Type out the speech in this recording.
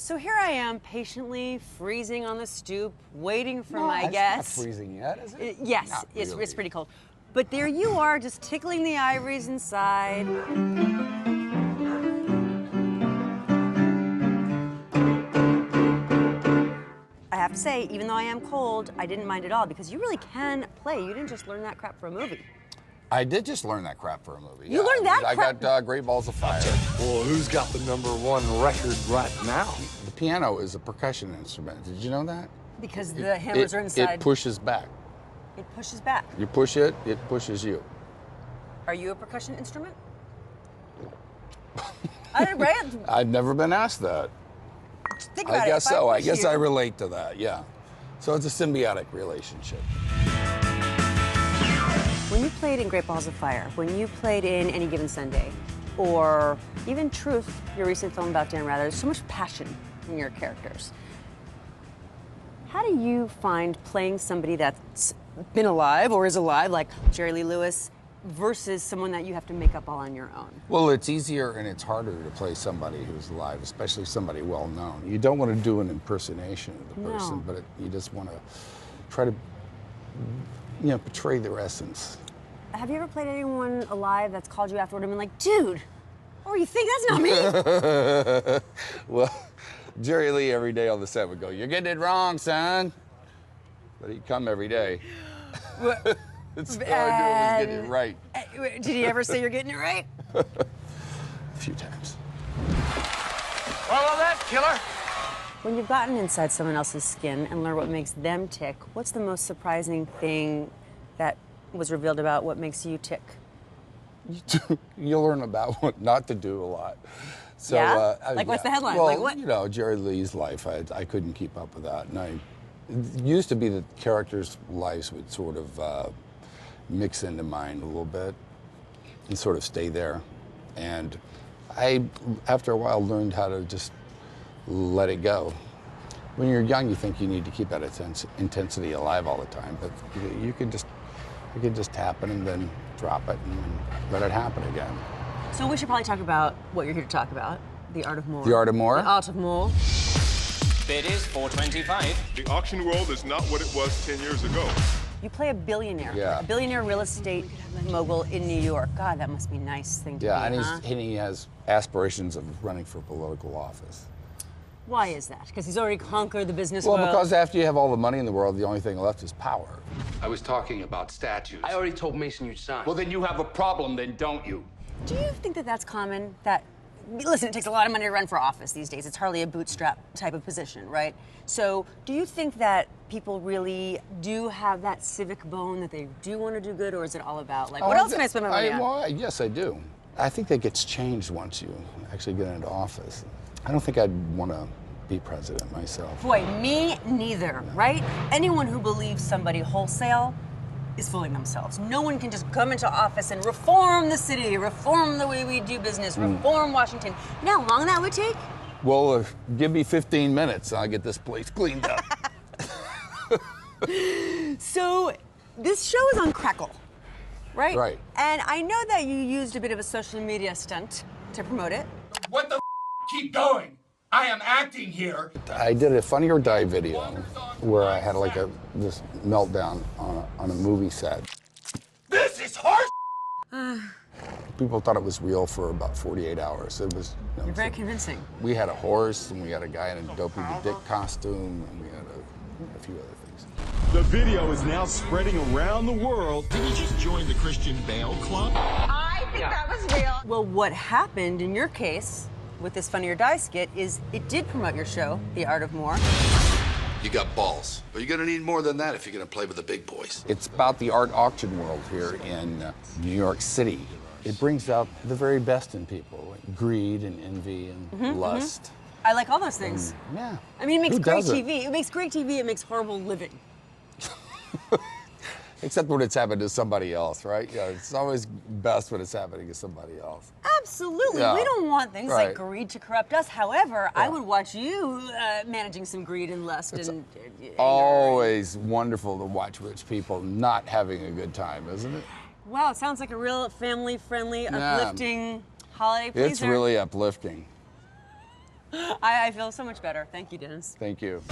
So here I am, patiently freezing on the stoop, waiting for my It's guests. not freezing yet, is it? Yes, Not it's really. pretty cold. But there you are, just tickling the ivories inside. I have to say, even though I am cold, I didn't mind at all because you really can play. You didn't just learn that crap for a movie. I did just learn that crap for a movie. You learned that crap? I got Great Balls of Fire. Well, who's got the #1 record right now? The piano is a percussion instrument. Did you know that? Because the hammers are inside. It pushes back. It pushes back. You push it, it pushes you. Are you a percussion instrument? I didn't, right? I've never been asked that. Think about I guess it. so. I push guess you- I relate to that, yeah. So it's a symbiotic relationship. When you played in Great Balls of Fire, when you played in Any Given Sunday, or even Truth, your recent film about Dan Rather, there's so much passion in your characters. How do you find playing somebody that's been alive or is alive, like Jerry Lee Lewis, versus someone that you have to make up all on your own? Well, it's easier and it's harder to play somebody who's alive, especially somebody well known. You don't want to do an impersonation of the person, but you just want to try to, portray their essence. Have you ever played anyone alive that's called you afterward and been like, dude, what do you think? That's not me. Well, Jerry Lee every day on the set would go, "You're getting it wrong, son." But he'd come every day. It's all I do is get it right. Did he ever say you're getting it right? A few times. Follow that, killer. When you've gotten inside someone else's skin and learned what makes them tick, what's the most surprising thing that was revealed about what makes you tick? You learn about what not to do a lot. So, Yeah? What's the headline? Well, Like what? Jerry Lee's life, I couldn't keep up with that. And it used to be that characters' lives would sort of mix into mine a little bit and sort of stay there. And I, after a while, learned how to just let it go. When you're young, you think you need to keep that intensity alive all the time, but it could just happen and then drop it and then let it happen again. So we should probably talk about what you're here to talk about, the art of more. The art of more? The art of more. Bid is $425. The auction world is not what it was 10 years ago. You play a billionaire. Yeah. A billionaire real estate mogul in New York. God, that must be a nice thing to Yeah, be, and huh? he has aspirations of running for political office. Why is that? Because he's already conquered the business Well, world? because after you have all the money in the world, the only thing left is power. I was talking about statues. I already told Mason you'd sign. Well, then you have a problem, then don't you? Do you think that that's common? That, listen, it takes a lot of money to run for office these days. It's hardly a bootstrap type of position, right? So do you think that people really do have that civic bone, that they do want to do good, or is it all about, like, what else can I spend my money on? Well, yes, I do. I think that gets changed once you actually get into office. I don't think I'd want to be president myself. Boy, me neither, right? Anyone who believes somebody wholesale is fooling themselves. No one can just come into office and reform the city, reform the way we do business, reform Washington. You know how long that would take? Well, give me 15 minutes, I'll get this place cleaned up. So, this show is on Crackle, right? Right. And I know that you used a bit of a social media stunt to promote it. What the Keep going. I am acting here. I did a Funny or Die video where I had like this meltdown on a movie set. This is horse. People thought it was real for about 48 hours. It was. You're very convincing. We had a horse, and we had a guy in a Dopey the Dick costume, and we had a few other things. The video is now spreading around the world. Did you just join the Christian Bale Club? I think that was real. Well, what happened in your case with this Funny or Die skit is it did promote your show, The Art of More. You got balls, but you're gonna need more than that if you're gonna play with the big boys. It's about the art auction world here in New York City. It brings out the very best in people, like greed and envy and lust. I like all those things. Yeah. I mean, it makes Who great doesn't? TV. It makes great TV. It makes horrible living. Except when it's happened to somebody else, right? Yeah, it's always best when it's happening to somebody else. Absolutely. Yeah. We don't want things Right. like greed to corrupt us. However, I would watch you managing some greed and lust and anger. Always wonderful to watch rich people not having a good time, isn't it? Wow, it sounds like a real family-friendly, uplifting holiday pleaser. It's really uplifting. I feel so much better. Thank you, Dennis. Thank you.